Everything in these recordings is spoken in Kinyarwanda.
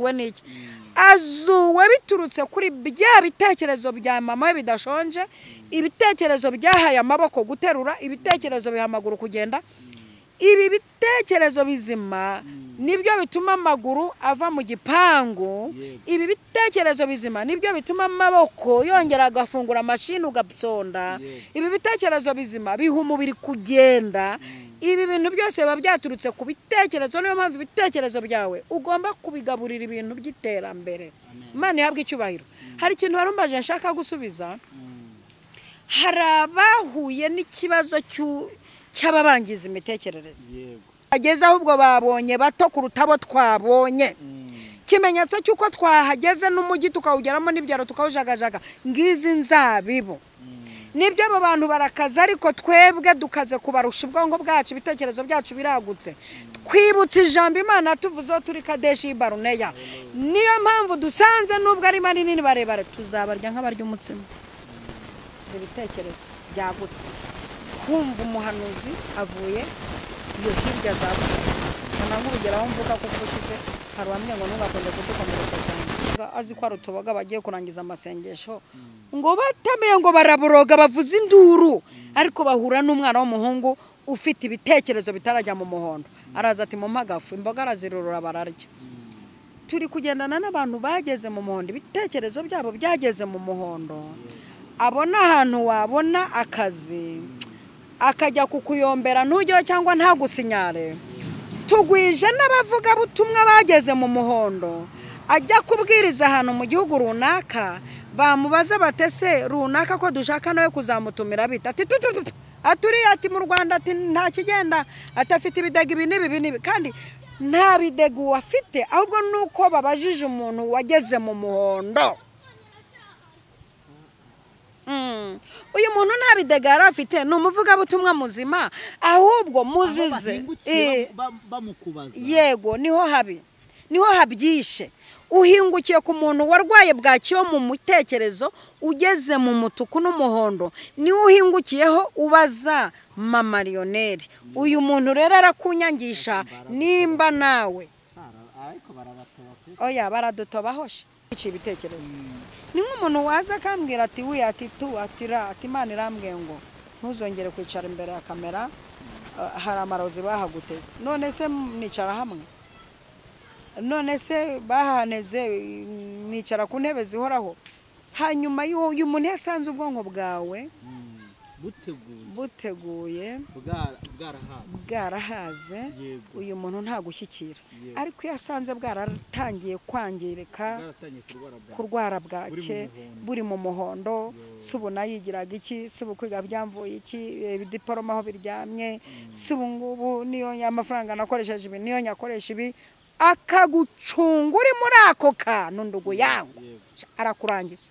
we niki azuwe biturutse kuri bya bitekerezo bya mama we bidashonje, ibitekerezo byahaye amaboko guterura, ibitekerezo bihamaguru kugenda. Ibi bitekerezo bizima nibyo bituma amaguru ava mu gipangu. Ibi bitekerezo bizima nibyo bituma amaboko yongera agafungura mashini ugatsonda. Ibi bitekerezo bizima biha umubiri kugenda. Ibi bintu byose biba byaturutse ku bitekerezo. Niyo mpamvu ibitekerezo byawe ugomba kubigaburira ibintu by'iterambere. Imana ihabwe icyubahiro. Hari ikintu warumbaje nshaka gusubiza. Harabahuye n'ikibazo cy'ababangiza imitekerereze. Ageze ahubwo babonye bato kurutabo twabonye. Kimenyetso cyuko twahageze n'umujyi tukawugeramo n'ibyaro tukawujagajaga ngizi nzabibu. Nibyo abo bantu barakaza ariko twebwe dukaze kubarusha ubwongo bwacu, ibitekerezo byacu biragutse. Twibutse ijambo Imana tuvuzo turi Kadeshi Baruneya. Niyo mpamvu dusanze nubwo ari manini barebare tuzabarya nk'abarya umutsima. Ibitekerezo byagutse. Kumva umuhanuzi avuye iyo hirya zabuze. Kana nk'urugeraho mvuga ko kushize hari bamwe ngo ntugakunde kudukomeretsa cyane. Azi ko arutobaga bagiye kurangiza amasengesho ngo batemeye ngo baraburoga bavuza induru, ariko bahura n'umwana w'umuhungu ufite ibitekerezo bitarajya mu muhondo. Araza ati mu magafu imboga arazirurura bararya. Turi kugendana n'abantu bageze mu muhondo, ibitekerezo byabo byageze mu muhondo. Abona ahantu wabona akazi akajya kukuyombera ntujyeho cyangwa ntagusinyare. Tugwije n'abavuga butumwa bageze mu muhondo, ajya kubwiriza ahantu mu gihugu runaka, bamubaza batese runaka ko dushaka nawe kuzamutumira bita ati aturi ati mu Rwanda ati nta kigenda, atafite ibidega ibi n'ibi kandi nta bidega afite, ahubwo nuko babajije umuntu wageze mu muhondo. Uyu muntu nta bidega yari afite, ni umuvuga butumwa muzima, ahubwo muzize bamukubaza. Yego niho habyishe. Uhingukiye ku muntu warwaye bwakiyo mu mutekerezo ugeze mu mutuku n'umuhondo, niwe uhingukiyeho ubaza mama Lionel. Uyu muntu rero arakunyangisha nimba nawe oya baradutobahosh iki bitekerezo. Ni nk'umuntu waza akambwira ati we ati tu atira ati Imana irambwiye ngo ntuzongere kwicara imbere ya kamera, hari amarozi bahaguteze. None se nicara hamwe? None se bahaneze nicara ku ntebe zihoraho? Hanyuma uyu muntu yasanze ubwonko bwawe buteguye bwarahaze, uyu muntu nta gushyikira. Ariko yasanze bwaratangiye kwangirika, kurwara bwake buri mu muhondo, subu nayigiraga iki, subu kwiga byamvuye iki, diploma aho biryamye, subu ngubu niyo amafaranga nakoresheje ibi niyo nyakoresha ibi, akagucunga uri muri ako kantu ndugu yangu arakurangiza.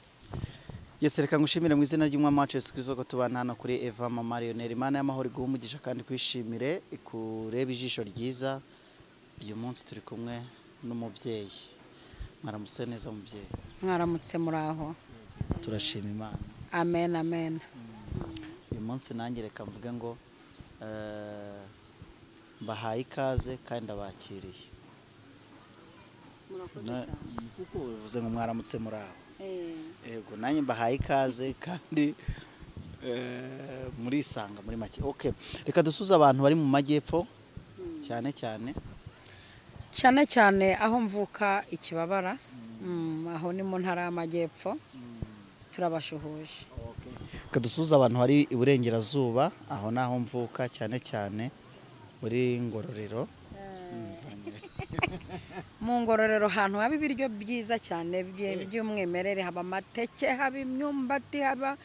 Yes, reka ngushimire mu izina ry'Umwami wacu Yesu Kristo ko tubana hano kuri Eva Mama Lionel. Imana y'amahoro iguhe umugisha kandi kwishimire ikureba ijisho ryiza. Uyu munsi turi kumwe n'umubyeyi. Mwaramutse neza mubyeyi? Mwaramutse muraho? Turashima Imana. Amen amen. Uyu munsi nanjye reka mvuge ngo bahaye ikaze kandi abakiriye. Murakoze cyane. Kuko uvuze ngo mwaramutse muraho. Yego nanjye mbahaye ikaze kandi muri isanga muri make. Okay, reka dusuze abantu bari mu majyepfo cyane aho mvuka Ikibabara. Aho ni mu ntara y'amajyepfo. Turabashuhuje. Reka dusuze abantu bari iburengerazuba, aho naho mvuka cyane muri Ngororero. Mu Ngororero hantu haba ibiryo byiza cyane by'umwemerere, haba amateke, haba imyumbati, haba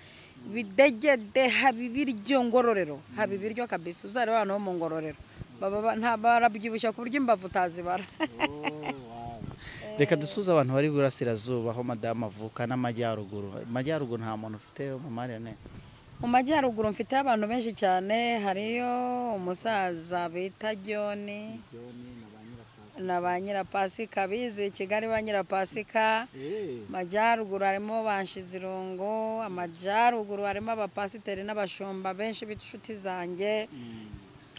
bidegede, haba ibiryo Ngororero, haba ibiryo kabisa. Uzare abantu bo mu Ngororero nta barabyibushya ku buryo imbavu utazibara. Reka dusuze abantu bari burasirazuba aho madame avuka n'amajyaruguru. Amajyaruguru nta muntu ufite mu Marene? Mu majyaruguru mfite abantu benshi cyane, hariyo umusaza bita John na ba Nyirapasika bize Kigali, ba Nyirapasika. Majyaruguru harimo Banshizirungu, amajyaruguru harimo abapasiteri n'abashumba benshi b'inshuti zanjye.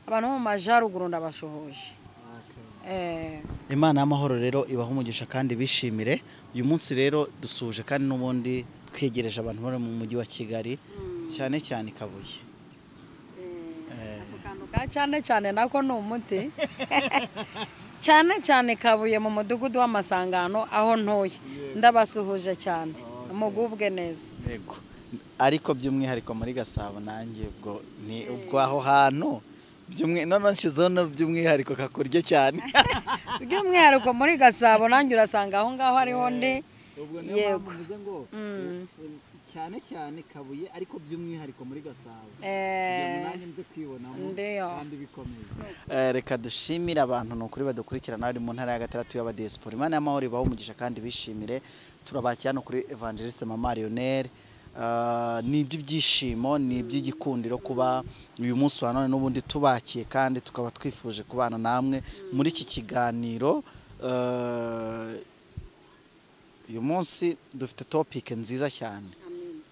Abantu mu majyaruguru ndabashuhuje. Imana y'amahoro rero ibaha umugisha kandi bishimire. Uyu munsi rero dusuje kandi n'ubundi twegereje abantu bari mu mujyi wa Kigali cyane cyane Kabuye. Cyane cyane nako ni umuti cyane cyane Kabuye mu mudugudu w'Amasangano aho ntuye. Ndabasuhuje cyane mugubwe neza. Yego. Ariko by'umwihariko muri Gasabo nanjye ubwo ni ubwo aho hantu none nshizeho by'umwihariko kakurye cyane. By'umwihariko muri Gasabo nanjye urasanga aho ngaho ariho ndi. Yego. Cyane cyane Kabuye ariko by'umwihariko muri Gasabo. Nanjye nze kwibonamo kandi bikomeye. Reka dushimira abantu n'ukuri badukurikirana ari mu ntara ya gatandatu y'abadiaspora. Imana y'amahoro ibaho umugisha kandi bishimire. Turabakira no kuri Evangeliste Mama Lionel. Ni ibyishimo ni iby'igikundiro kuba uyu munsi wa none n'ubundi tubakiye kandi tukaba twifuje kubana namwe muri iki kiganiro. Uyu munsi dufite topic nziza cyane.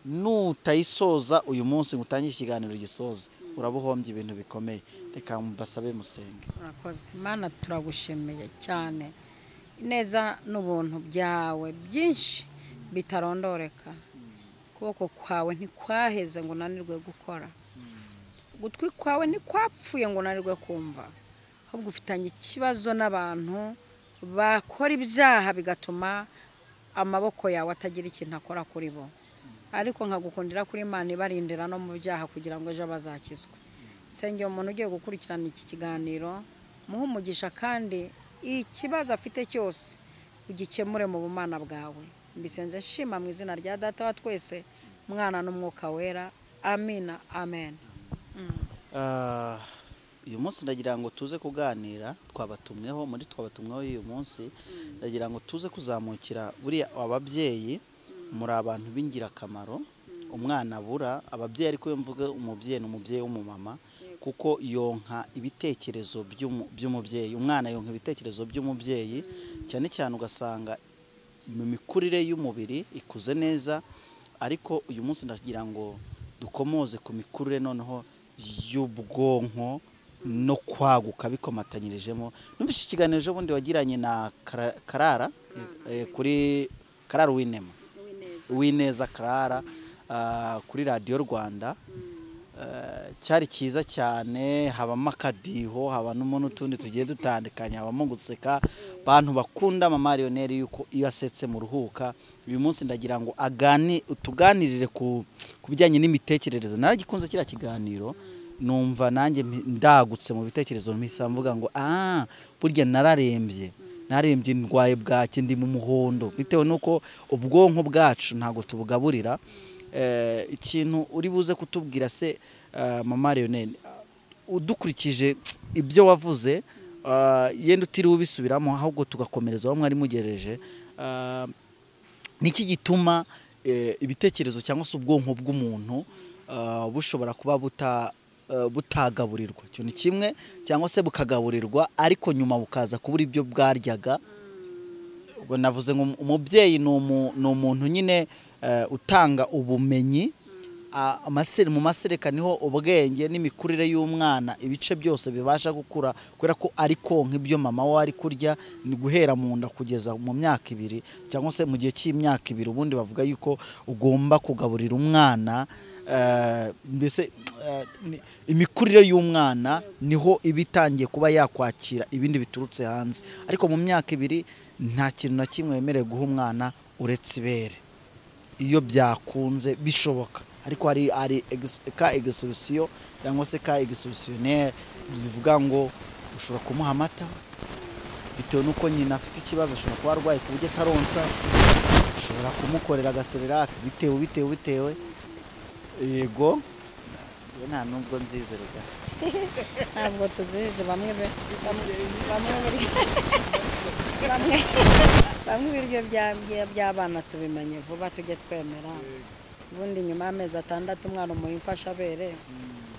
Nutayisoza uyu munsi ngutangiye ikiganiro gisoza urabuhombye ibintu bikomeye. Reka mbasabe musenge. Urakoze Mana, turagushimiye cyane neza n'ubuntu byawe byinshi bitarondoreka. Kuboko kwawe ntikwaheze ngo nanirwe gukora, gutwi kwawe ntikwapfuye ngo nanirwe kumva, ahubwo ufitanye ikibazo n'abantu bakora ibyaha bigatuma amaboko yawe atagira ikintu akora kuri bo. Ariko nkagukundira kuri Imana ibarindira no mu byaha kugira ngo ejo bazakizwe. Senge umuntu ugiye gukurikirana iki kiganiro muhe umugisha kandi ikibazo afite cyose ugikemure mu bumana bwawe. Mbisenze shima mu izina rya Data wa twese, Mwana n'Umwuka Wera. Amina, amen. Uyu munsi ndagira ngo tuze kuganira, twabatumweho uyu munsi ndagira ngo tuze kuzamukira buriya ababyeyi muri abantu b'ingirakamaro. Umwana abura ababyeyi, ariko iyo mvuga umubyeyi n'umubyeyi w'umumama kuko yonka ibitekerezo by'umubyeyi. Umwana yonka ibitekerezo by'umubyeyi cyane cyane ugasanga mu mikurire y'umubiri ikuze neza, ariko uyu munsi ndagira ngo dukomoze ku mikurire noneho y'ubwonko no kwaguka bikomatanyirijemo. Numvise ikiganiro ejo bundi wagiranye na Karara kuri Karara Uwineza Karara kuri Radio Rwanda. Cyari cyiza cyane, habamo akadiho, habamo n'utundi tugiye dutandukanye, habamo guseka. Abantu bakunda Mama Lionel yuko iyo asetse mu ruhuka. Uyu munsi ndagira ngo tuganirire ku bijyanye n'imitekerereze. Naragikunze kira kiganiro, numva nanjye ndagutse mu bitekerezo, mpisa mvuga ngo burya nararembye ndwaye bwake, ndi mu muhondo bitewe nuko ubwonko bwacu ntago tubugaburira. Ikintu uri buze kutubwira se Mama Lionel, udukurikije ibyo wavuze, yenda utiriwe ubisubiramo ahubwo tugakomereza aho mwari mugereje, niki gituma ibitekerezo cyangwa se ubwonko bw'umuntu bushobora kuba butagaburirwa ikintu kimwe cyangwa se bukagaburirwa ariko nyuma bukaza kubura ibyo bwaryaga? Ubwo navuze ngo umubyeyi ni umuntu nyine utanga ubumenyi. Mu masereka niho ubwenge n'imikurire y'umwana ibice byose bibasha gukura, kubera ko ari konka ibyo mama we ari kurya, ni guhera mu nda kugeza mu myaka 2 cyangwa se mu gihe cy'imyaka 2. Ubundi bavuga yuko ugomba kugaburira umwana, mbese imikurire y'umwana niho ibitangiye kuba yakwakira ibindi biturutse hanze. Ariko mu myaka 2 nta kintu na kimwe wemerewe guha umwana uretse ibere, iyo byakunze bishoboka. Ariko hari ka exception cyangwa se ka exceptionnel zivuga ngo ushobora kumuha amata bitewe nuko nyina afite ikibazo, ashobora kuba arwaye ku buryo ataronsa, ushobora kumukorera agasererake bitewe. Yego, nta nubwo nzizerega ntabwo tuzize bamwe ibiryo by'abana tubimenye vuba tujye twemera. Ubundi nyuma y'amezi 6 umwana umuha imfashabere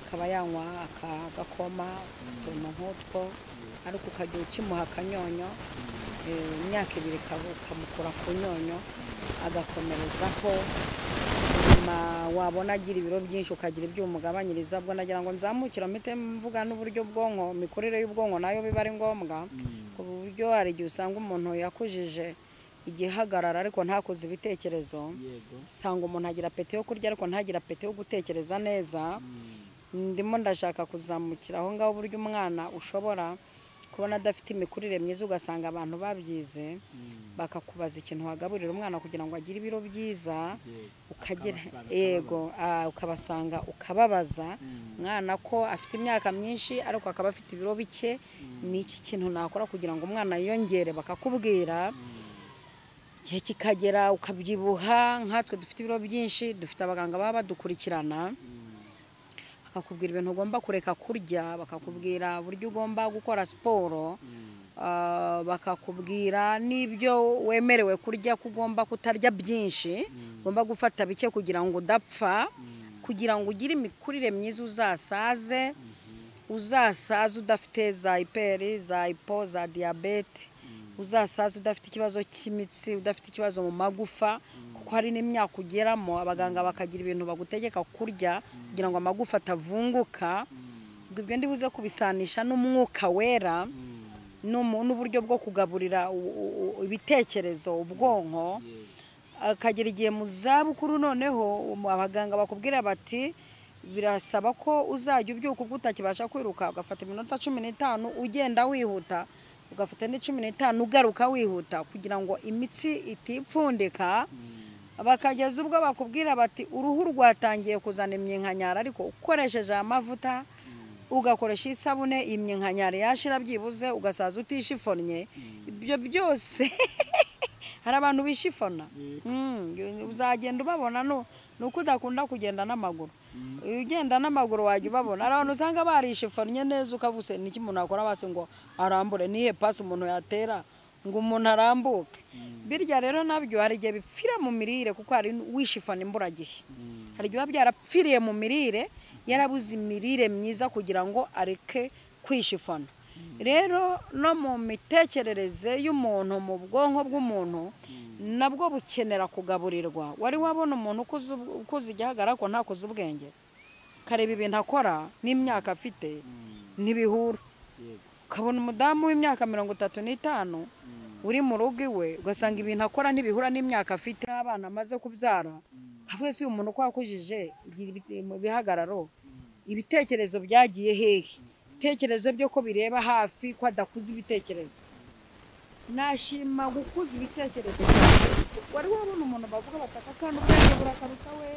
akaba yanywa akagakoma utuntu nk'utwo, ariko ukajya ukimuha akanyonyo, imyaka 2 kamukura ku nyonyo agakomerezaho. Wabona agira ibiro byinshi ukagira ibyo umugabanyiriza. Ubwo nagira ngo nzamukira mpite mvuga n'uburyo bwonko, mikurire y'ubwonko nayo biba ari ngombwa. buryo hari igihe usanga umuntu yakujije igihagarara ariko ntakoze ibitekerezo, usanga umuntu agira apeti yo kurya ariko ntagira apeti yo gutekereza neza. Ndimo ndashaka kuzamukira aho ngaho uburyo umwana ushobora kubona adafite imikurire myiza, ugasanga abantu babyize bakakubaza ikintu wagaburira umwana kugira ngo agire ibiro byiza, ukagira ukabasanga ukababaza umwana ko afite imyaka myinshi ariko akaba afite ibiro bike, ni iki kintu nakora kugira ngo umwana yiyongere, bakakubwira. Igihe kikagera ukabyibuha, nkatwe dufite ibiro byinshi, dufite abaganga baba badukurikirana, bakakubwira ibintu ugomba kureka kurya, bakakubwira uburyo ugomba gukora siporo, bakakubwira n'ibyo wemerewe kurya, ko ugomba kutarya byinshi, ugomba gufata bike kugira ngo udapfa, kugira ngo ugire imikurire myiza, uzasaze udafite za hiperi, za hipo, za diyabete, uzasaze udafite ikibazo cy'imitsi, udafite ikibazo mu magufa, kuko hari n'imyaka ugeramo abaganga bakagira ibintu bagutegeka kurya kugira ngo amagufa atavunguka. Ibyo ndibuze kubisanisha n'umwuka wera n'uburyo bwo kugaburira ibitekerezo, ubwonko. Akagera igihe mu zabukuru noneho abaganga bakubwira bati birasaba ko uzajya ubyuka ubwo utakibasha kwiruka, ugafata iminota 15 ugenda wihuta, ugafata ni 15 ugaruka wihuta, kugira ngo imitsi itipfundika. Bakageza ubwo bakubwira bati uruhu rwatangiye kuzana imyinkanyara, ariko ukoresheje amavuta ugakoresha isabune, imyinkanyara yashira byibuze ugasaza utishifonye. Ibyo byose hari abantu bishifona, uzagenda ubabona nuko udakunda kugenda n'amaguru. Ugenda n'amaguru wajya ubabona, hari abantu usanga barishifonye neza, ukavuse niki umuntu akora base ngo arambure, nihe pasi umuntu yatera ngo umuntu arambuke. Birya rero nabyo hari igihe bipfira mu mirire, kuko hari wishifana imburagihe. Hari igihe byarapfiriye mu mirire, yarabuze imirire myiza kugira ngo areke kwishifana. Rero no mu mitekerereze y'umuntu, mu bwonko bw'umuntu nabwo bukenera kugaburirwa. Wari wabona umuntu ukuze igihagarara ko ntakoze ubwenge, kareba ibintu akora n'imyaka afite ntibihura. Ukabona umudamu w'imyaka 35 uri mu rugo iwe, ugasanga ibintu akora ntibihura n'imyaka afite, n'abana amaze kubyara. Havuye si umuntu ko yakujije ibihagararo, ibitekerezo byagiye hehe? Ibitekerezo byo ko bireba hafi, ko adakuza ibitekerezo. Nashima gukuza ibitekerezo. Wari wabona umuntu bavuga bataka kandi ubwenge burakaruta we,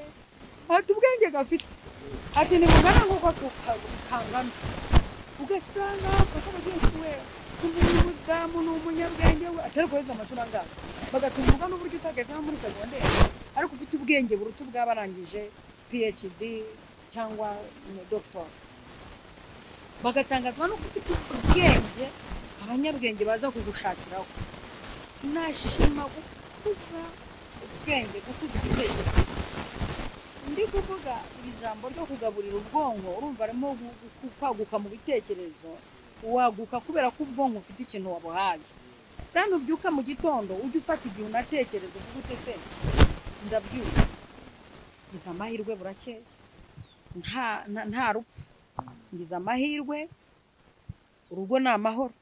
ati ubwenge gafite, ati ni mugana ngo kangana, ugasanga bakaba byinshi we umudamu n'umunyabwenge we atari kweza amashuri angana, bagatumvuga n'uburyo utageze muri segonderi ariko ufite ubwenge buruta bw'abarangije PhD cyangwa doctor. Bagatangazwa no ufite ubwenge abanyabwenge baza kugushakiraho. Nashima gukuza ubwenge, gukuza ibitekerezo. Ndi kuvuga ijambo ryo kugaburira ubwonko, urumva arimo kwaguka mu bitekerezo, waguka kubera ko ubwonko ufite ikintu wabuhaye. Rano byuka mu gitondo ujye ufata igihe unatekereza, uvuga ute se ndabyutse, ngize amahirwe burakeye, nta rupfu, ngize amahirwe, urugo ni amahoro.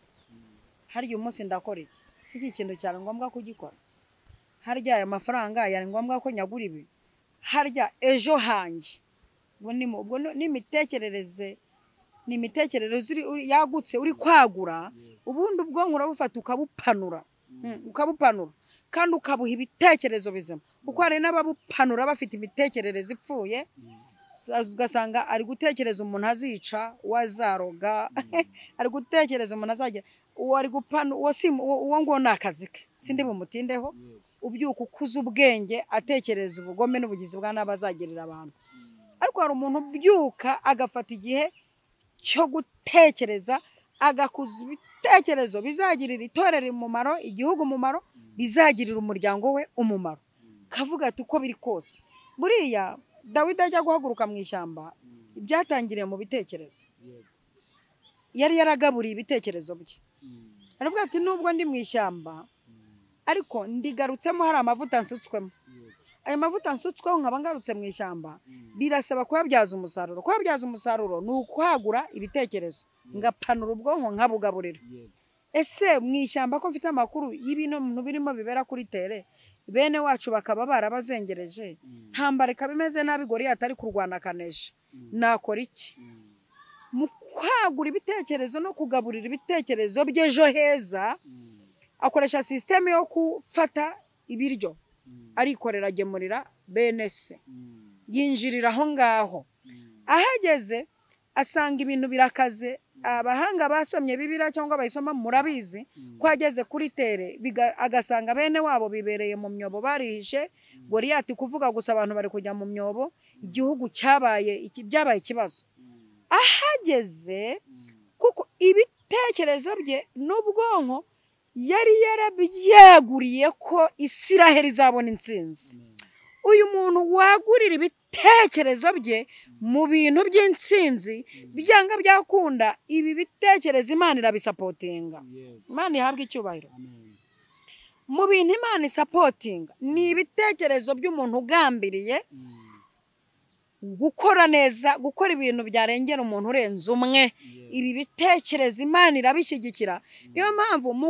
Harya umunsi ndakora iki? Si iki kintu cyane ngombwa kugikora? Harya aya mafaranga yari ngombwa ko nyagura ibi? Harya ejo hanje ubwo n'imitekerereze, n'imitekerereze yagutse uri kwagura, ubundi ubwonko urabufata ukabupanura, kandi ukabuha ibitekerezo bizima. Kuko hari n'ababupanura bafite imitekerereze ipfuye, ugasanga ari gutekereza umuntu azica, wazaroga, ari gutekereza umuntu azagira, ari gupana uwo ngo nakazi ke, sindi bumutindeho. Ubyuka ukuza ubwenge, atekereza ubugome n'ubugizi bwa n'abazagirira abantu. Ariko hari umuntu ubyuka agafata igihe cyo gutekereza, agakuza ibitekerezo bizagirira itorero umumaro, igihugu umumaro, bizagirira umuryango we umumaro. Kavuga ati uko biri kose, buriya Dawidi ajya guhaguruka mu ishyamba, byatangiriye mu bitekerezo. Yari yaragaburiye ibitekerezo bye. Aravuga ati nubwo ndi mu ishyamba, ariko ndigarutsemo hari amavuta nsutswemo. Ayo mavuta nsutsweho nkaba ngarutse mu ishyamba, birasaba kuyabyaza umusaruro. Kuyabyaza umusaruro ni ukwagura ibitekerezo, ngapanura ubwonko nkabugaburira. ese mu ishyamba ko mfite amakuru y'ibintu birimo bibera kuri tere bene wacu bakaba barabazengereje ntambara ikaba imeze nabi Goliyati ari kurwana akanesha nakora iki mu kwagura ibitekerezo no kugaburira ibitekerezo by'ejo heza akoresha systeme yo gufata ibiryo arikorera agemurira bene se yinjirira aho ngaho ahageze asanga ibintu birakaze abahanga basomye Bibiliya cyangwa bayisoma murabizi ko ageze kuri tere agasanga bene wabo bibereye mu myobo barihishe Goliyati kuvuga gusa abantu bari kujya mu myobo igihugu byabaye ikibazo ahageze kuko ibitekerezo bye n'ubwonko yari yarabyaguriye ko Isiraheli izabona intsinzi uyu muntu wagurira ibitekerezo bye mu bintu by'intsinzi byanga byakunda ibi bitekerezo Imana irabisapotinga Imana ihabwa icyubahiro mu bintu Imana isapotinga ni ibitekerezo by'umuntu ugambiriye gukora neza gukora ibintu byarengera umuntu urenze umwe ibi bitekerezo Imana irabishyigikira niyo mpamvu mu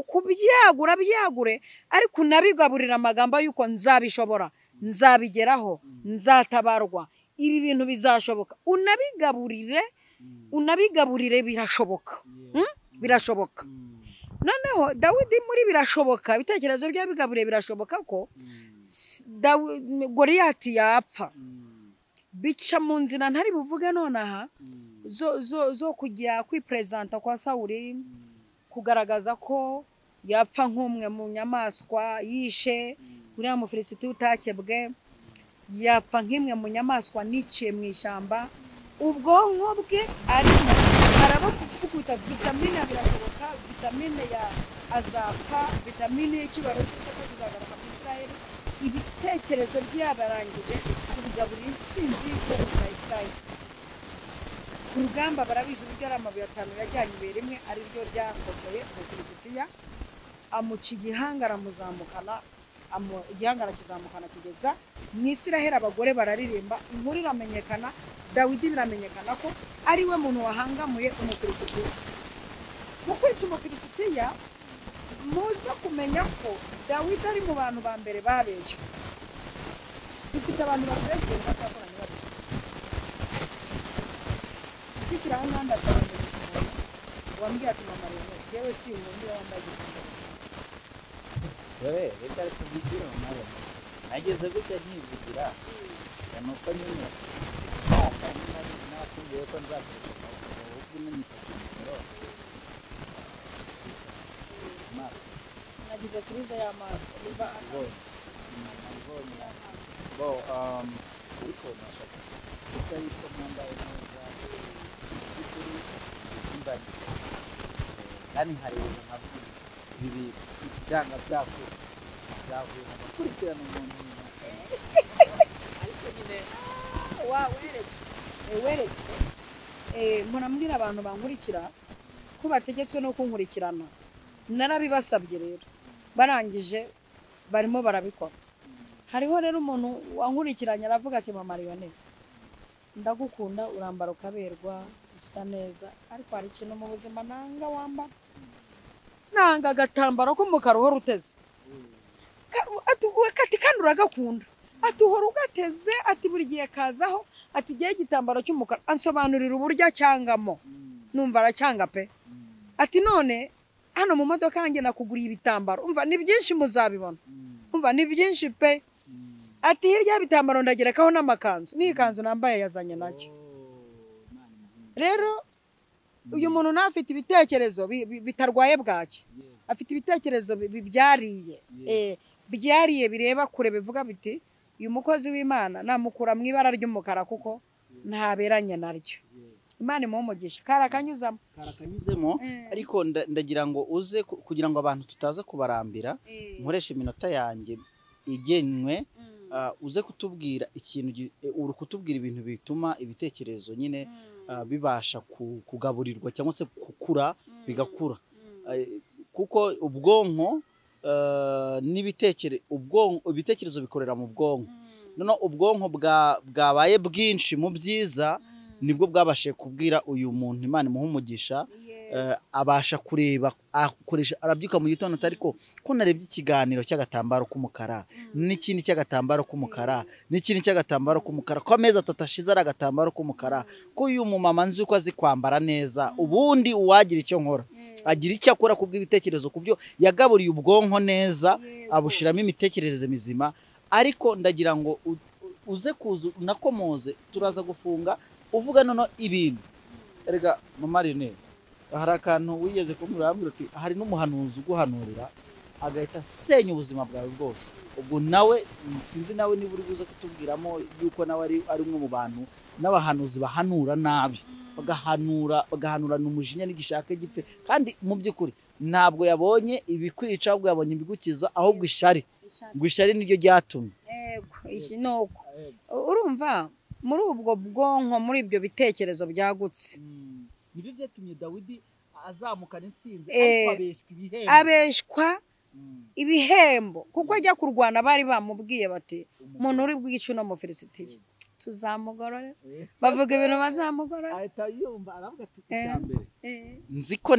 byagure ariko unabigaburira amagambo y'uko nzabishobora nzabigeraho nzatabarwa ibi bintu bizashoboka unabigaburire birashoboka noneho Dawidi muri birashoboka ibitekerezo bye bigaburiye birashoboka ko Goliyati yapfa bica mu nzira ntari buvuge nonaha zo kujya kwipresenta kwa Sawuli kugaragaza ko yapfa nk'umwe mu nyamaswa yishe uriya Mufilisiti utakebwe yapfa nk'imwe mu nyamaswa niciye mu ishyamba ubwonko bwe arimo arabakubita vitamine birashoboka vitamine ya azapfa vitamine y'ikibaro cy'uko kizagaruka mu Isiraheli ibitekerezo byabarangije kubigaburira intsinzi y'igihugu cya Isiraheli ku rugamba barabizi uburyo ari amabuye 5 yajyanye ibuye rimwe ari ryo ryakocoye Umufilisitiya amuca igihanga aramuzamukana igihangara kizamukana kigeza mu Isiraheli abagore bararirimba inkuru iramenyekana Dawidi biramenyekana ko ari we muntu wahangamuye Umufilisitiya mu kwica Umufilisitiya muza kumenya ko Dawidi ari mu bantu ba mbere babeshye dufite abantu babeshye batakoranye bari fikira nkanda sana wambia ati mama rero yewe si umuntu wambaye igitambaro reka tubigira mama nageze gutya ntivugira nuko nyine nakubwiye ko nzakuruka ubwo n'imyifatire maso nagize krize y'amaso biva ariko nashatse kuko ariko mwambaye neza kuri imbazi kandi hari ibintu nkavuga ibi byanga byavuye gukurikirana umuntu ariko nyine weretswe mbona abantu bankurikira ko bategetswe no kunkurikirana narabibasabye rero barangije barimo barabikora hariho rero umuntu wankurikiranye aravuga ati mama Lionel ndagukunda urambara ukaberwa usa neza ariko hari ikintu mu buzima nanga wambara nanga agatambaro k'umukara uhora uteze ati kandi uragakunda ati uhora ugateze ati buri gihe kazaho ati gihe igitambaro cy'umukara ansobanurira uburyo acyangamo numva aracyanga pe ati none hano mu modoka yanjye nakuguriye ibitambaro umva ni byinshi muzabibona umva ni byinshi pe ati hirya y'ibitambaro ndagerekaho n'amakanzu n'ikanzu nambaye yazanye nacyo rero uyu muntu nafite ibitekerezo bitarwaye bwaki afite ibitekerezo byariye bireba kure bivuga biti uyu mukozi w'Imana namukura mu ibara ry'umukara kuko ntaberanye naryo Imana imumugisha karakanyuzemo ariko ndagira ngo uze kugira ngo abantu tutaza kubarambira nkoresha iminota yanjye igenwe uze kutubwira ikintu uri kutubwira ibintu bituma ibitekerezo nyine bibasha kugaburirwa cyangwa se gukura bigakura kuko ubwonko ibitekerezo bikorera mu bwonko none ubwonko bwabaye bwinshi mu byiza nibwo bwabashe kubwira uyu muntu Imana imuha umugisha abasha kureba akoresha arabyuka mu gitondo ariko ko narebye ikiganiro cy'agatambaro k'umukara n'ikindi cy'agatambaro k'umukara n'ikindi cy'agatambaro k'umukara ko amezi atatu ashize ari agatambaro k'umukara ko uyu mumama nzi uko azi kwambara neza ubundi uwagira icyo nkora agira icyo akora kubw'ibitekerezo kubyo yagaburiye ubwonko neza abushiramo imitekerereze mizima ariko ndagira ngo uze kuza nakomoze turaza gufunga uvuga none ibintu erega mama Lionel hari akantu wigeze kumurambira uti hari n'umuhanuzi uguhanurira agahita senya ubuzima bwawe bwose ubwo nawe sinzi nawe niba uri buze kutubwiramo yuko nawe ari umwe mu bantu n'abahanuzi bahanura nabi bagahanurana umujinya n'igishaka gipfe kandi mu by'ukuri ntabwo yabonye ibikwica ahubwo yabonye ibigukiza ahubwo ishari ngo ishari niryo ryatumye nuko urumva muri ubwo bwonko muri ibyo bitekerezo byagutse nibyo byatumye Dawidi azamukana intsinzi ariko abeshwa ibihembo kuko ajya kurwana bari bamubwiye bati umuntu uri bwica no mu Filisitiya tuzamugorore bavuga ibintu bazamugorora ahita yumva aravuga ati cyambere nzi ko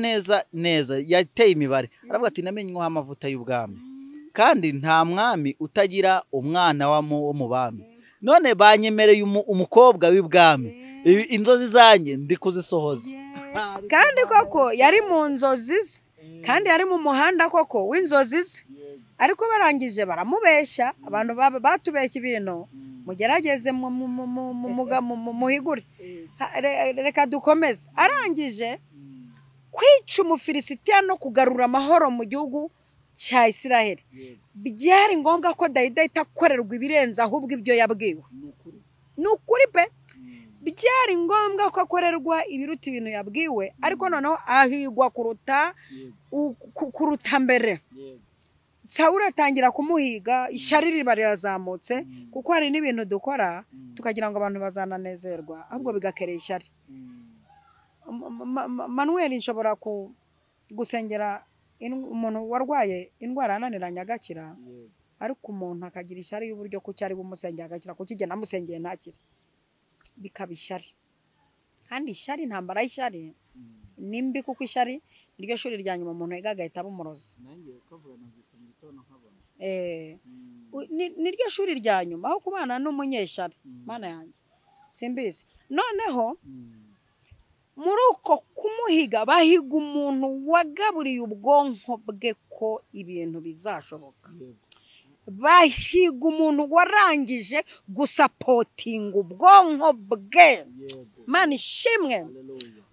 neza yateye imibare aravuga ati namenywe amavuta y'ubwami kandi nta mwami utagira umwana wo mu bami none banyemereye umukobwa w'ibwami inzozi zanjye ndi kuzisohoza kandi koko yari mu nzozi ze kandi yari mu muhanda koko w'inzozi ze ariko barangije baramubeshya abantu batubeshya ibintu mugerageze muhigure reka dukomeze arangije kwica umufilisitiya no kugarura amahoro mu gihugu cya Isiraheli byari ngombwa ko Dawidi ahita akorerwa ibirenze ahubwo ibyo yabwiwe ni ukuri pe byari ngombwa ko akorerwa ibiruta ibintu yabwiwe ariko noneho ahigwa kuruta mbere Sawuli atangira kumuhiga ishyari riba rirazamutse kuko hari n'ibintu dukora tukagira ngo abantu bazananezerwa ahubwo bigakerera ishyari Manuel nshobora gusengera umuntu warwaye indwara yananiranye agakira ariko umuntu akagira ishyari y'uburyo ko cyari bumusengera agakira ko kigena amusengeye ntakire bikaba ishyari kandi ishyari ntambara y'ishyari nimbi kuko ishyari niryo shuri rya nyuma umuntu yiga agahita bumuroza niryo shuri rya nyuma aho kubana n'umunyeshyari mana yanjye simbizi noneho muri uko kumuhiga bahiga umuntu wagaburiye ubwonko bwe ko ibintu bizashoboka bahiga umuntu warangije gusapotinga ubwonko bwe mana ishimwe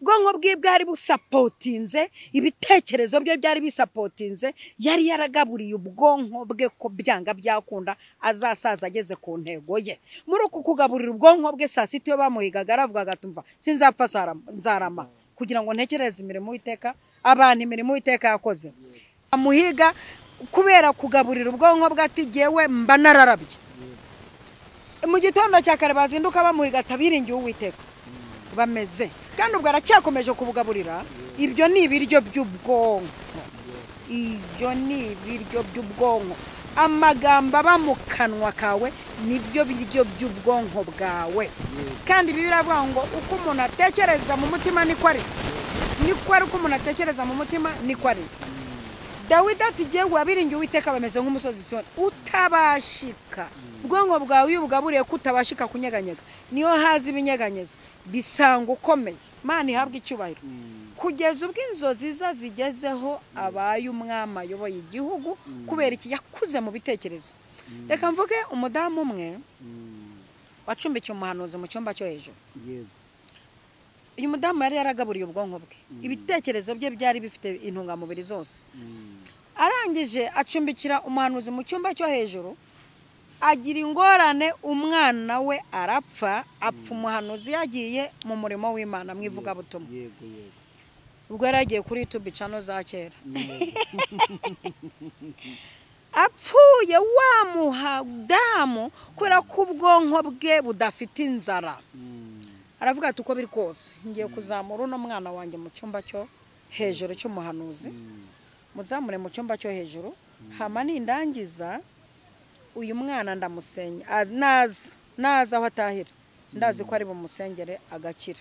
ubwonko bwe bwari busapotinze ibitekerezo bye byari bisapotinze yari yaragaburiye ubwonko bwe ko byanga byakunda azasaza ageze ku ntego ye muri uku kugaburira ubwonko bwe saa sita iyo bamuhigaga aravugaga atumva sinzapfa nzarama kugira ngo ntekereze imirimo y'Uwiteka abantu imirimo y'Uwiteka yakoze amuhiga kubera kugaburira ubwonko bwe ati jyewe mba nararabye mu gitondo cya kare bazinduka bamuhiga atabiringiye Uwiteka bameze kandi ubwo aracyakomeje kubugaburira ibyo ni ibiryo by'ubwonko amagambo aba mu kanwa kawe nibyo biryo by'ubwonko bwawe kandi biravuga ngo uko umuntu atekereza mu mutima niko ari uko umuntu atekereza mu mutima niko ari Dawidi ati jyewe wabiringiye Uwiteka bameze nk'umusozi Siyoni utabashika ubwonko bwawe iyo bugaburiye ko utabashika kunyeganyega niyo hazi ibinyeganyeza bisanga ukomeye Mana ihabwa icyubahiro kugeza ubwo inzozi zigezeho abaye umwami ayoboye igihugu kubera iki yakuze mu bitekerezo reka mvuge umudamu umwe wacumbikiye umuhanuzi mu cyumba cyo hejuru uyu mudamu yari yaragaburiye ubwonko bwe ibitekerezo bye byari bifite intungamubiri zose arangije acumbikira umuhanuzi mu cyumba cyo hejuru agira ingorane umwana we arapfa umuhanuzi yagiye mu murimo w'Imana mwivuga butumwa ubwo yaragiye kuri YouTube channel za kera apfuye wa muhadamu kubera ko ubwonko bwe budafite inzara aravuga ati uko biri kose ngiye kuzamura uno mwana wanjye mu cyumba cyo hejuru cy'umuhanuzi muzamure mu cyumba cyo hejuru hama nindangiza uyu mwana ndamusenya naza aho atahira ndazi ko ari bumusengere agakira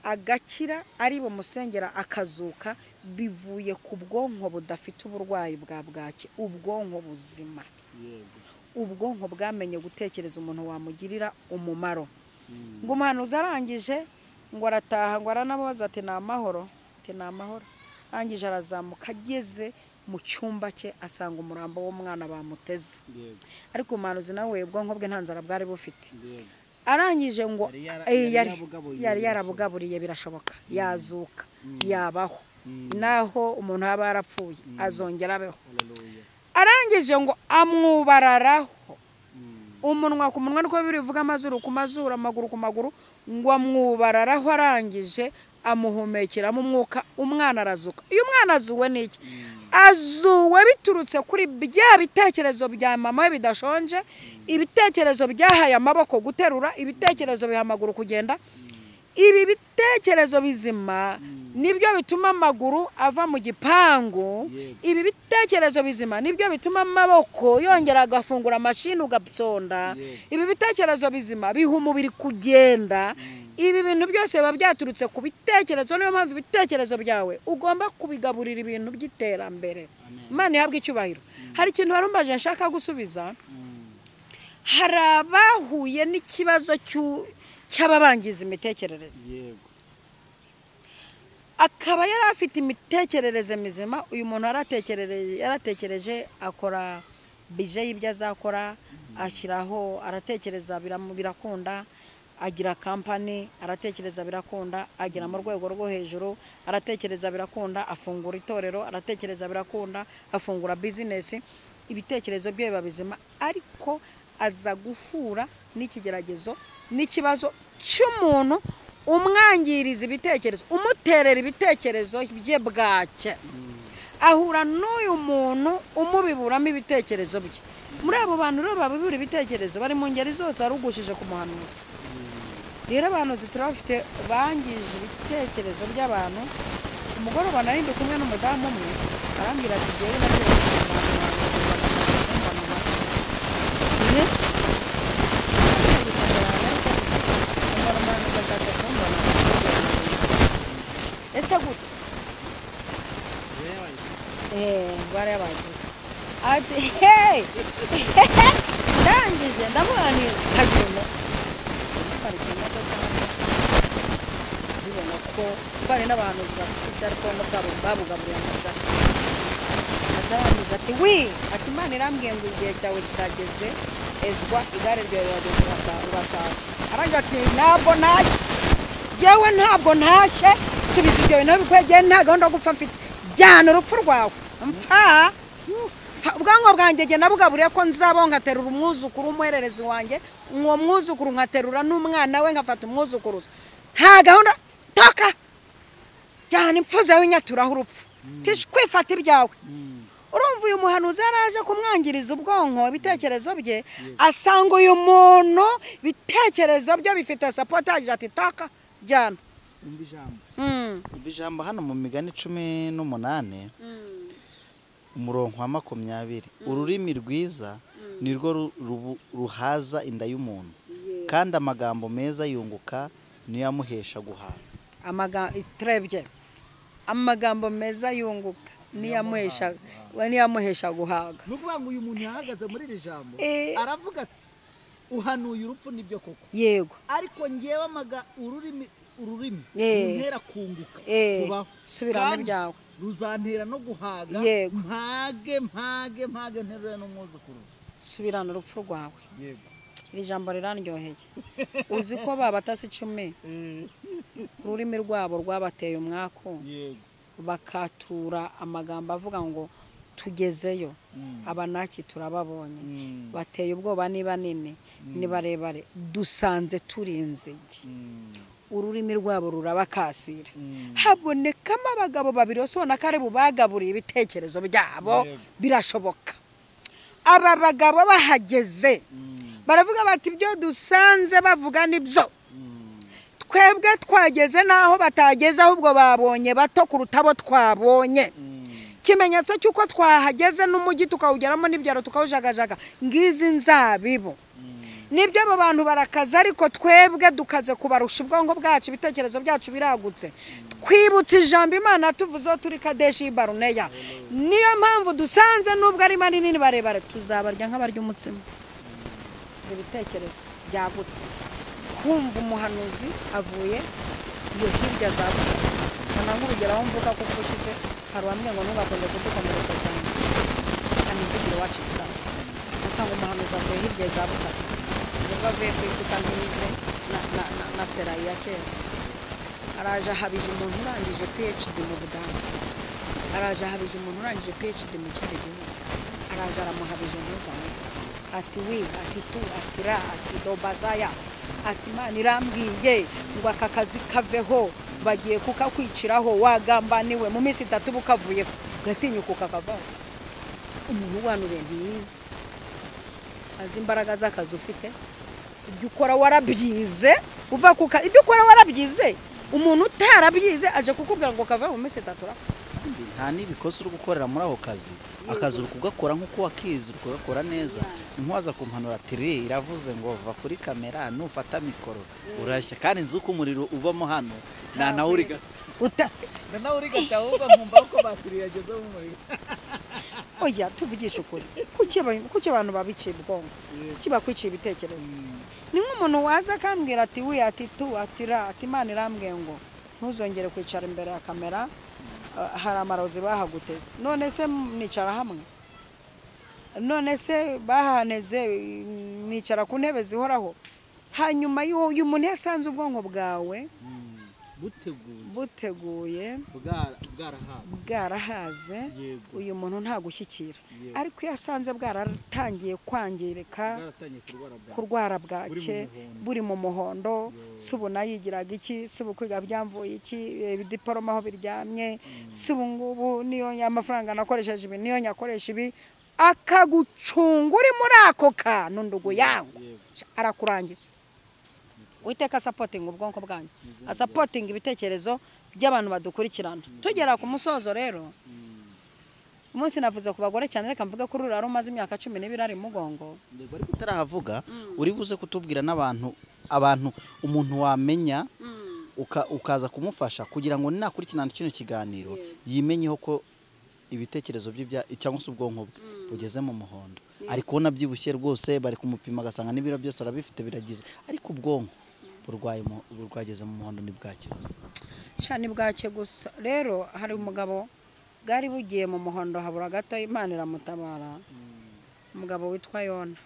agakira ari bumusengera akazuka bivuye ku bwonko budafite uburwayi bwa bwaki, ubwonko buzima, ubwonko bwamenye gutekereza umuntu wamugirira umumaro. Ngo umuhanuzi arangije ngo arataha ngo aranabaza ati ni amahoro, ati ni amahoro. Arangije arazamuka ageze mu cyumba cye asanga umurambo w'umwana bamuteze, ariko umuhanuzi nawe ubwonko bwe nta nzara bwari bufite. Arangije ngo yari yarabugaburiye birashoboka yazuka yabaho, naho umuntu aba yarapfuye azongera abeho. Arangije ngo amwubararaho umunwa ku munwa, niko bivuga, amazuru ku mazuru, amaguru ku maguru, ngo amwubararaho. Arangije amuhumekeramo umwuka, umwana arazuka. Iyo umwana azuwe n'iki? Azuwe biturutse kuri bya bitekerezo bya mama we bidashonje, ibitekerezo byahaye amaboko guterura, ibitekerezo biha amaguru kugenda. Ibi bitekerezo bizima nibyo bituma amaguru ava mu gipangu, ibi bitekerezo bizima nibyo bituma amaboko yongera agafungura amashini ugatsonda, ibi bitekerezo bizima biha umubiri kugenda. Ibi bintu byose biba byaturutse ku bitekerezo. Niyo mpamvu ibitekerezo byawe ugomba kubigaburira ibintu by'iterambere. Imana ihabwe icyubahiro. Hari ikintu warumbaje nshaka gusubiza. Hari abahuye n'ikibazo cy'ababangiza imitekerereze, akaba yari afite imitekerereze mizima. Uyu muntu yaratekereje akora bije y'ibyo azakora, ashyiraho, aratekereza birakunda, agira kampani, aratekereza birakunda, agera mu rwego rwo hejuru, aratekereza birakunda, afungura itorero, aratekereza birakunda, afungura business. Ibitekerezo bye biba bizima, ariko aza guhura n'ikigeragezo n'ikibazo cy'umuntu umwangiriza ibitekerezo, umuterera ibitekerezo bye bwacye. Ahura n'uyu muntu umubiburamo ibitekerezo bye. Muri abo bantu rero babibura ibitekerezo bari mu ngeri zose, arugushije ku muhanuzi. Rero abahanuzi turabafite bangije ibitekerezo by'abantu. Umugoroba nari ndi kumwe n'umudamu umwe, arambwira ati jewe ese gute bare abagize ati hey ndangije ndamubani kagenda parikina bibona ko bari n'abahanuzi bafite ariko no babugaburira amashaka. Adamije ati ati Imana irambwiye ngo igihe cyawe kirageze, ezwa igare ryawe rirageze uratashye. Arangije ati ntabwo ntashye, yewe ntabwo ntashye, subiza ibyo bintu bikwegeye, nta gahunda gupfa mfite, jyana urupfu rwawe mpfa. Ubwango bwanjye jye nabugaburiye ko nzabo nkaterura umwuzukuru umuhererezi wanjye, uwo mwuzukuru nkaterura n'umwana we nkafata umwuzukuruza. Nta gahunda toka, jyana impfuze w'inyaturaho urupfu, kwifata ibyawe. Urumva uyu muhanuzi yaraje kumwangiriza ubwonko, ibitekerezo bye, asanga uyu muntu bitekerezo byo bifite support, agira ati taka jyana. Ijambo hano mu Migani 18 umurongo wa 20, ururimi rwiza nirwo ruhaza inda y'umuntu, kandi amagambo meza yunguka niyo yamuhesha guhaga. Amagambo meza yunguka niyamuhesha guhaga. Nukuvuga ngo uyu muntu yahagaze muri iri jambo aravuga ati uhanuye urupfu nibyo koko, yego, ariko ngewe ururimi ntera kunguka kubaho, subirana byawe ruzantera no guhaga, mpage nterure n'umwuzukuruza. Subirana urupfu rwawe. Yego, iri jambo rirandyoheye. Uzi ko babatasi 10 ururimi rwabo rwabateye umwako, yego, bakatura amagambo avuga ngo tugezeyo, abanaki turababonye, bateye ubwoba niba nini ni barebare, dusanze turinze. Ururimi rwabo rurabakasira. Habonekamo abagabo babiri osona kare bubagaburiye ibitekerezo byabo, birashoboka. Aba bagabo bahageze baravuga bati ibyo dusanze bavuga nibyo, twebwe twageze naho batageze, ahubwo babonye bato kurutabo twabonye. Kimenyetso cyuko twahageze n'umujyi tukawugeramo n'ibyaro tukawujagajaga, ngizi nzabibo nibyo abo bantu barakaza ariko twebwe dukaze kubarusha ubwonko bwacu ibitekerezo byacu biragutse twibutse ijambo Imana tuvuzeho turi Kadeshi Baruneya niyo mpamvu dusanze nubwo ari manini barebare tuzabarya nk'abarya umutsima ibitekerezo byagutse kumva umuhanuzi avuye iyo hirya zabuka kana nk'urugero aho mvuga ko ushize hari bamwe ngo ntugakunze kudukomeretsa cyane kandi mvugire wacu tutari usanga umuhanuzi avuye hirya zabuka ziva avuye ku isuka ntize na serayi ya kera araje ahabije umuntu urangije PhD mu Budage araje ahabije umuntu urangije PhD mu kindi gihugu araje aramuhabije ntuzane ati wi ati tu ati ra ati dobazaya ati Imana irambwiye ngo aka kazi kaveho bagiye kukakwiciraho wagambaniwe mu minsi 3 bukavuye gatinyuka kakavaho umuntu wanure ntiyize azi imbaraga z'akazi ufite ibyo ukora warabyize uva kuka ibyo ukora warabyize umuntu utarabyize aje kukubwira ngo kava mu minsi 3 nta n'ibikosa uri gukorera muri aho kazi akazi uri kugakora nk'uko wakizi uri kugakora neza intwaza kumpanura tiri iravuze ngo va kuri kamera nufata mikoro urashya kandi nzi uko umuriro ubamo hano nawe uri gata nawe uri gata ahubwo nkumva uko batiri yageze mu muriro oya tuvugisha ukuri kuki abantu babiciye ubwonko kiba kwiciye ibitekerezo ni nk'umuntu waza akambwira ati wi ati tu ati ra ati Imana irambwiye ngo ntuzongere kwicara imbere ya kamera hari amarozi bahaguteze none se nicara hamwe none se bahaneze nicara ku ntebe zihoraho hanyuma y'uyu muntu yasanze ubwonko bwawe buteguye bwarahaze uyu muntu nta gushyikira ariko yasanze bwaratangiye kwangirika kurwara bwake buri mu muhondo subu nayigiraga iki subu kwiga byamvuye iki diploma aho biryamye subu ngubu niyo amafaranga nakoresheje ibi niyo nyakoresha ibi akagucunga uri muri ako kantu ndugu yangu arakurangiza Uiteka supporting ubwonko bwanyu supporting ibitekerezo by'abantu badukurikirana tugera ku musozo rero umunsi navuze ku bagore cyane reka mvuga ko ruraro umaze imyaka 12 ari mugongo bari kutarahavuga uri buze kutubwira n'abantu umuntu wamenya ukaza kumufasha kugira ngo ninakurikirana kino kiganiro yimenyeho ko ibitekerezo bye cyangwa se ubwonko bwe bugeze mu muhondo ariko nabyibushye rwose bari kumupima gasanga n'ibiro byose arabifite biragize ariko ubwonko burwageze mu muhondo ni bwake gusa cyane bwake gusa rero hari umugabo bwari bugiye mu muhondo habura gato Imana iramutabara umugabo witwa Yona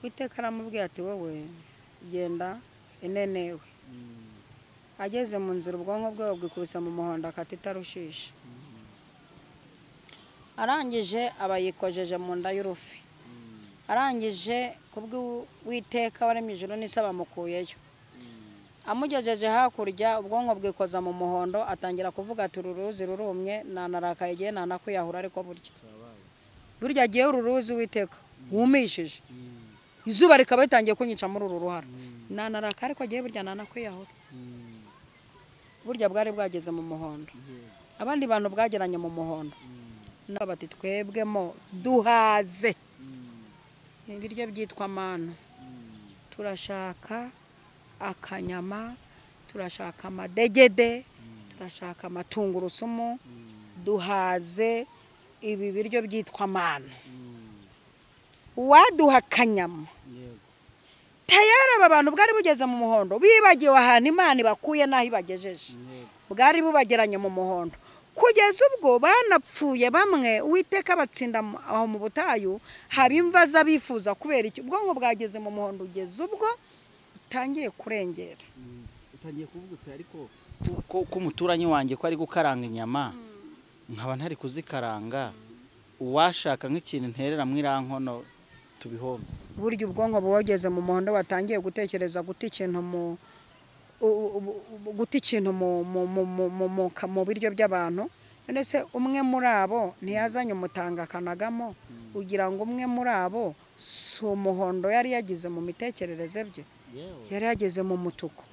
Uiteka aramubwiye ati wowe genda enenewe ageze mu nzira ubwonko bwe bwikubisa mu muhondo akatitarushisha arangije abayikojeje mu nda y'urufi arangije kubwo Uiteka waremye ijuru n'isaba mukuyeyo amugejeje hakurya ubwonko bwikoza mu muhondo atangira kuvuga ati ururuzi rurumye nanarakaye giye nanakwiyahura ariko burya giye ururuzi Uiteka wumishije izuba rikaba ritangiye kunyica muri uru ruhara nanaraka ariko giye burya nanakwiyahura burya bwari bwageze mu muhondo abandi bantu bwageranye mu muhondo nabati twebwemo duhaze ibiryo byitwa mano turashaka akanyama turashaka amadegede turashaka amatungurusumu duhaze ibi biryo byitwa mano waduha akanyama tayari aba bantu bwari bugeze mu muhondo bibagiwe ahantu Imana bakuye naho ibagejeje bwari bubageranye mu muhondo kugeza ubwo banapfuye bamwe Uiteka batsinda aho mu butayu haba imva z'abifuza kubera iki ubwonko bwageze mu muhondo ugeze ubwo utangiye kurengera utangiye kuvuga uti ariko ko umuturanyi wanjye ko ari gukaranga inyama nkaba ntari kuzikaranga uwashaka nk'ikintu nterera mu irankono tubihombe burya ubwonko bwageze mu muhondo watangiye gutekereza guta ikintu mu biryo by'abantu none se umwe muri abo ntiyazanye umutanga kanagamo ugira ngo umwe muri abo si umuhondo yari yagize mu mitekerereze bye yari yageze mu mutuku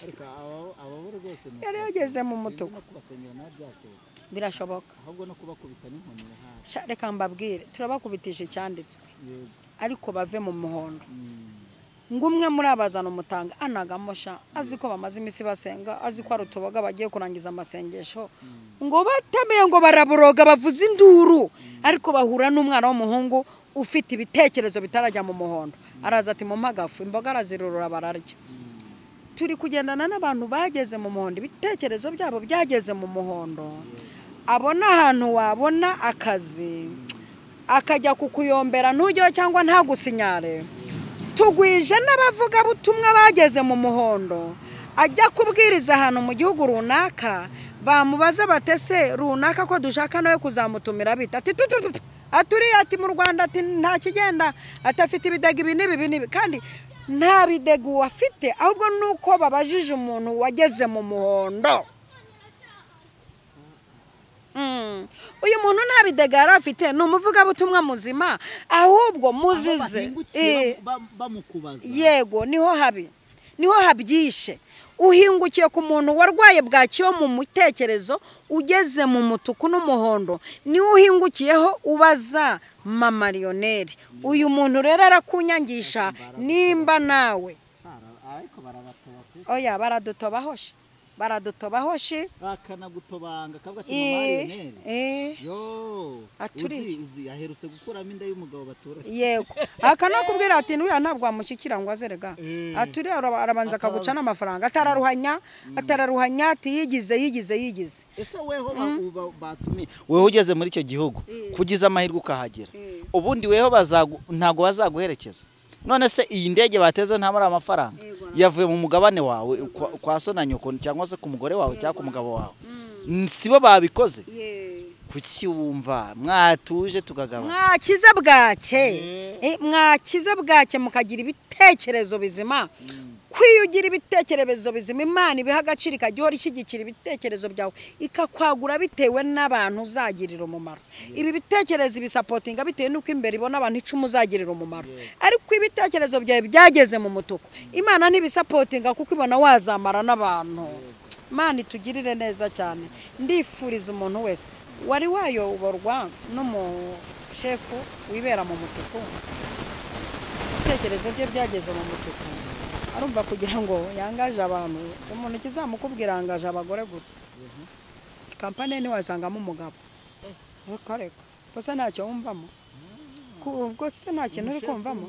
ariko abo rwose yari yageze mu mutuku no kubasengera nabyakora birashoboka ahubwo no kubakubita n'inkoni hafi reka mbabwire turabakubitisha icyanditswe ariko bave mu muhondo ngumwe muri abazana umutanga anagamosha azi ko bamaze imisi basenga azi ko arutobaga bagiye kurangiza amasengesho ngo batameye ngo baraburoga bavuza induru ariko bahura n'umwana w'umuhungu ufite ibitekerezo bitarajya mu muhondo araza ati mu magafu imboga arazirurura bararya turi kugendana n'abantu bageze mu muhondo ibitekerezo byabo byageze mu muhondo abona ahantu wabona akazi akajya kukuyombera ntujyeho cyangwa ntagusinyare tugwije n'abavuga butumwa bageze mu muhondo ajya kubwiriza ahantu mu gihugu runaka bamubaza batese runaka ko dushaka nawe kuzamutumira bita ati aturi ati mu Rwanda ati nta kigenda atafite ibidega ibi n'ibi kandi nta bidega afite ahubwo nuko babajije umuntu wageze mu muhondo uyu muntu nta bidega yari afite ni umuvugabutumwa muzima ahubwo muzize yego niho habyishe uhingukiye ku muntu warwaye bwakiyo mu mutekerezo ugeze mu mutuku n'umuhondo niwe uhingukiyeho ubaza mama Lionel uyu muntu rero arakunyangisha nimba nawe oya baradutobahoshe bakanagutobanga kavuga ati mama Lionel uzi yaherutse gukuramo inda y'umugabo batura yego akanakubwira ati n'uya ntabwo amushyikira ngo azerega aturi arabanza akaguca n'amafaranga atararuhanya ati yigize ese weho batumye weho ugeze muri icyo gihugu kugiza amahirwe ukahagera ubundi weho ntago bazaguherekeza none se iyi ndege bateze nta muri amafaranga yavuye mu mugabane wawe kwa so na nyoko cyangwa se ku mugore wawe cyangwa ku mugabo wawe sibo babikoze kuki wumva mwatuje tukagaba mwakize bwake mukagira ibitekerezo bizima kwiyugira ibitekerezo bizima Imana ibiha agaciro ikagihora ishyigikira ibitekerezo byawe ikakwagura bitewe n'abantu uzagirira umumaro ibi bitekerezo ibisapotinga bitewe n'uko imbere ibona abantu 10 uzagirira umumaro ariko ibitekerezo byawe byageze mu mutuku Imana ntibisapotinga kuko ibona wazamara n'abantu Imana itugirire neza cyane ndifuriza umuntu wese wari wayoborwa n'umushefu wibera mu mutuku ibitekerezo bye byageze mu mutuku arumva kugira ngo yangaje abantu umuntu kizamukubwira yangaje abagore gusa kampani ni wazangamo umugabo kareka gusa ntacyo wumvamo ubwo se nta kintu uri kumvamo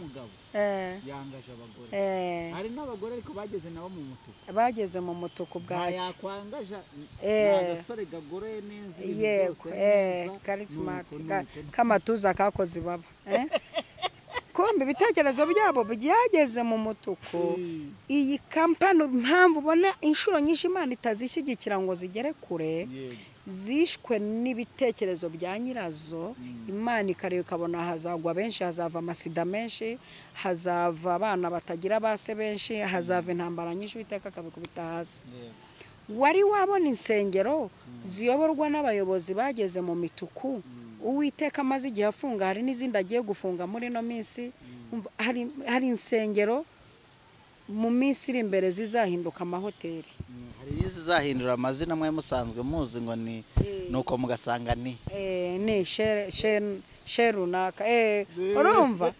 yangaje abagore hari n'abagore ariko bageze nabo mu mutuku bageze mu mutuku bwaki yakwangaja agasore gagore neza yego charismatic kamatuza kakoze baba kumbe ibitekerezo byabo byageze mu mutuku iyi kampani mpamvu ubona inshuro nyinshi Imana itazishyigikira ngo zigere kure zishwe n'ibitekerezo bya nyirazo Imana ikareba ikabona hazagwa benshi hazava amasida menshi hazava abana batagira base benshi hazava intambara nyinshi Uwiteka akabikubita hasi wari wabona insengero ziyoborwa n'abayobozi bageze mu mituku Uwiteka amaze igihe afunga hari n'izindi agiye gufunga muri no minsi hari insengero mu minsi iri imbere zizahinduka amahoteli hari izahindura amazina mwe musanzwe muzi ngo ni nuko mugasanga ni sherunaka urumva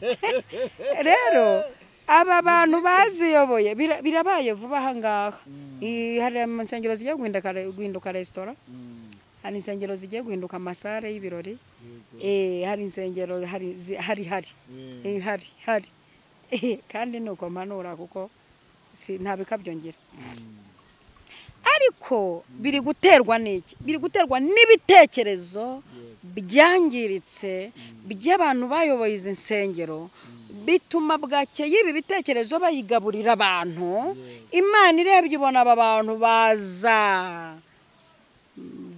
rero aba bantu baziyoboye birabaye vuba aha ngaha hari insengero zigiye guhinduka resitora hari insengero zigiye guhinduka amasare y'ibirori hari insengero hari kandi nuko mpanura kuko ntabikabyongera ariko biri guterwa n'iki biri guterwa n'ibitekerezo byangiritse by'abantu bayoboye izi nsengero bituma bwake y'ibi bitekerezo bayigaburira abantu Imana irebye ibona aba bantu baza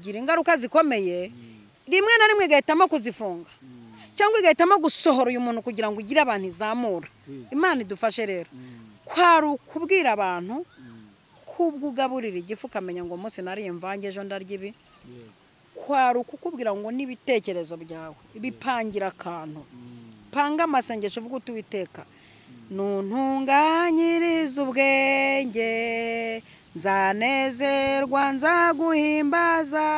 gira ingaruka zikomeye rimwe na rimwe igahitamo kuzifunga cyangwa igahitamo gusohora uyu muntu kugira ngo ugire abantu izamura Imana idufashe rero kwari ukubwira abantu kubwo ugaburira igifu ukamenya ngo umunsi nariye mvange ejo ndarya ibi kwari ukukubwira ngo n'ibitekerezo byawe bipangira akantu panga amasengesho uvuga uti Uwiteka nuntunganyiriza ubwenge nzanezerwa nzaguhimbaza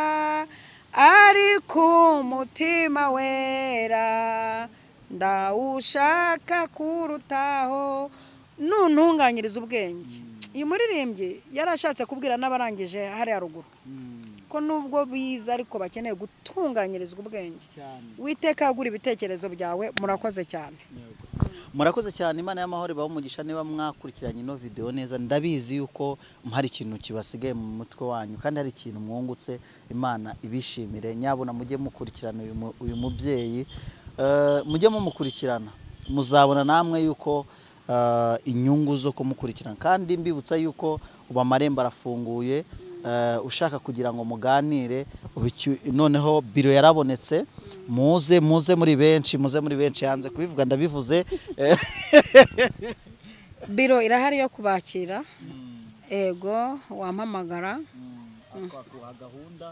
ariko umutima wera ndawushaka kurutaho nuntunganyiriza ubwenge. Uyu muririmbyi yarashatse kubwira n'abarangije hariya ruguru ko nubwo biza ariko bakeneye gutunganyirizwa ubwenge. Witeka agura ibitekerezo byawe. Murakoze cyane. Murakoze cyane. Imana y'amahoro ibaho umugisha. Niba mwakurikiranye ino video neza, ndabizi yuko hari ikintu kibasigaye mu mutwe wanyu kandi hari ikintu mwungutse. Imana ibishimire. Nyabona mujye mukurikirana uyu mubyeyi, mujye mumukurikirana, muzabona namwe yuko inyungu zo kumukurikirana. Kandi mbibutsa yuko ubu amarembo arafunguye, ushaka kugira ngo muganire noneho biro yarabonetse. Muze muri benshi, hanze kubivuga ndabivuze. Biro irahari yo kubakira. Ego wampamagara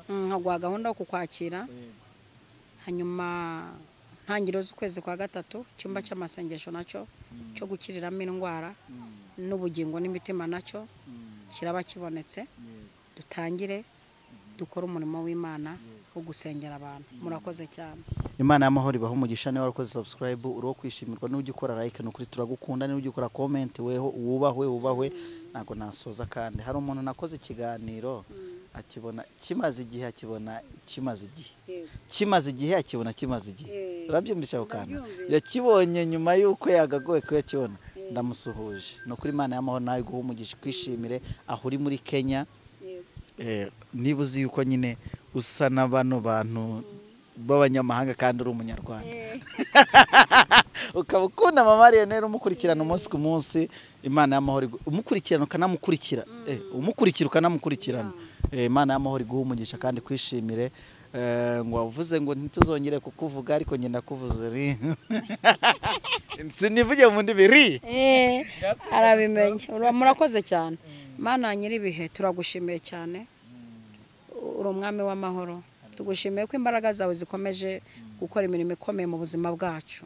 nkaguha gahunda yo kukwakira. Hanyuma ntangiriro z'ukwezi kwa gatatu icyumba cy'amasengesho nacyo cyo gukiriramo indwara n'ubugingo n'imitima nacyo kiraba kibonetse. Dutangire dukora umurimo w'Imana wo gusengera abantu. Murakoze cyane. Imana y'amahoro ibaho umugisha. Niba warakoze subscribe uro kwishimirwa n'ujye ukora like n'ukuri turagukunda. N'ujye ukora comment weho wubahwe ntago nasoza. Kandi hari umuntu nakoze ikiganiro akibona kimaze igihe, akibona kimaze igihe. Urabyumvisha ko kana yakibonye nyuma yuko yagagoye ko yakibona. Ndamusuhuje no kuri Imana y'amahoro nawe guha umugisha kwishimire aho uri muri Kenya. Niba uzi yuko nyine usa n'abano bantu b'abanyamahanga kandi uri umunyarwanda ukaba ukunda Mama Lionel umukurikirana umunsi ku munsi. Imana y'amahoro umukurikirana ukanamukurikira, umukurikira ukanamukurikirana. Imana y'amahoro iguha umugisha kandi kwishimire. Ngo wavuze ngo ntituzongere kukuvuga ariko njye ndakuvuze sinivuge mu ndi biri arabimenye. Murakoze cyane. Mana nyiribihe turagushimiye cyane. Uri umwami w'amahoro. Tugushimiye ko imbaraga zawe zikomeje gukora imirimo ikomeye mu buzima bwacu.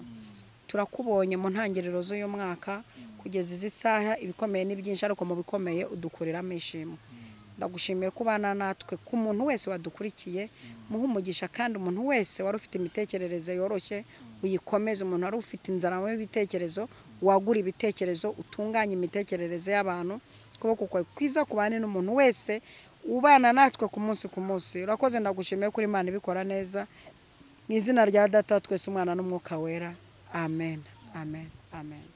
Turakubonye mu ntangiriro z'uyu mwaka kugeza izi saha, ibikomeye n'ibyinshi ariko mu bikomeye udukuriramo ishimwe. Ndagushimiye kubana natwe ku muntu wese wadukurikiye, muha umugisha. Kandi umuntu wese wari ufite imitekerereze yoroshye uyikomeze. Umuntu wari ufite inzara mu bitekerezo wagura ibitekerezo, utunganye imitekerereze y'abantu. Kuboko kwawe kwiza kubane n'umuntu wese ubana natwe ku munsi ku munsi. Urakoze. Ndagushimiye kuri Imana ibikora neza. Mu izina rya Data twese Umwana n'Umwuka Wera. Amen. Amen. Amen.